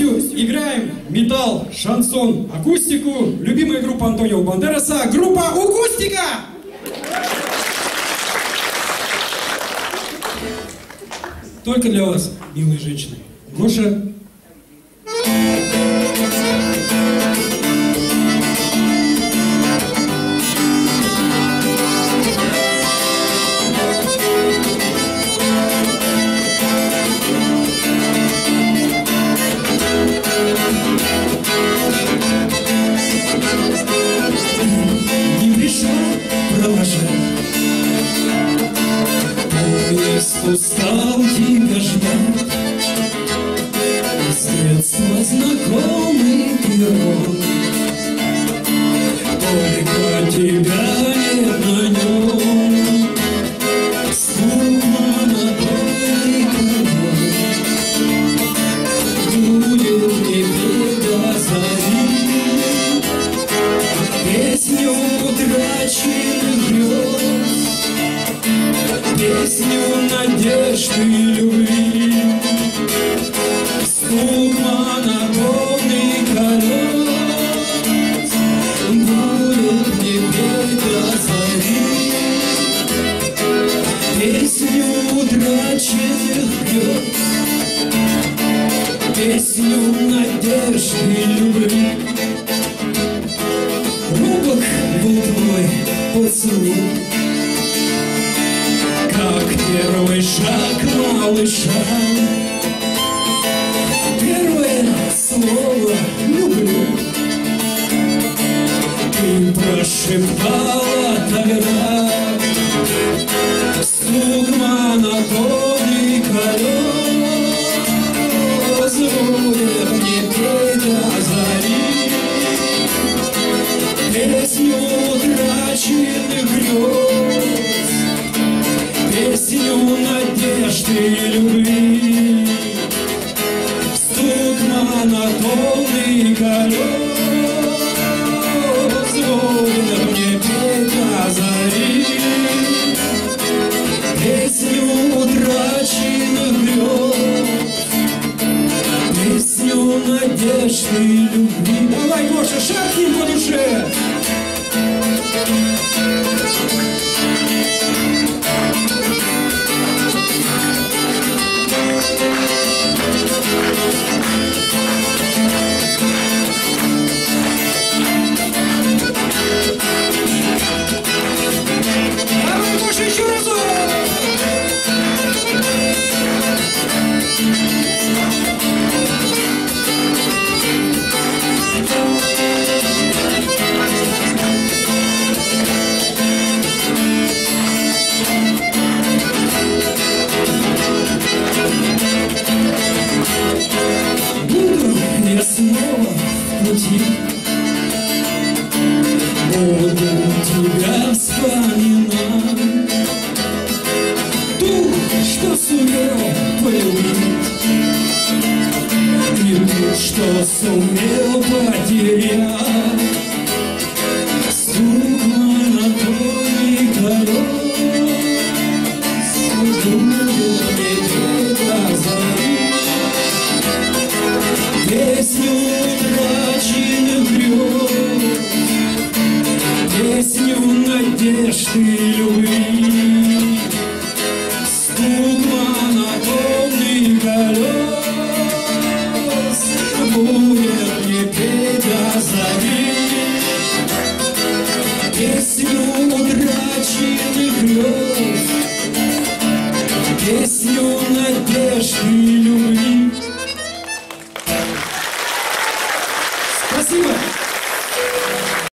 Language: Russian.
полностью играем металл, шансон, акустику. Любимая группа Антонио Бандераса, группа «Акустика». Только для вас, милые женщины. Гоша. Устал тебя ждать, с детства знакомый пирог, только тебя нет на нем. Стук монотонный кровь будет не петь до зари песню утраченных грез, песню надежды и любви. Стук монотонный колес будет не петь до зари песню утраченных грез, песню надежды и любви. Робок был твой поцелуй, как первый шаг малыша, первое слово «люблю» ты прошептала тогда. Стук монотонный колес будет не петь до зари песню утраченных грез, песню надежды и любви. Стук монотонный колес будет мне петь до зари песню утраченных грез, песню надежды и любви. Давай, Гоша, шаркни по душе. Давай, Гоша, еще разок. Буду я снова в пути, буду тебя вспоминать, ту, что сумел полюбить, и ту, что сумел потерять. Стук монотонный колес будет мне петь до зари песню утраченных грез, песню надежды и любви. Стук монотонный колес будет мне петь до зари песню утраченных грез, песню надежды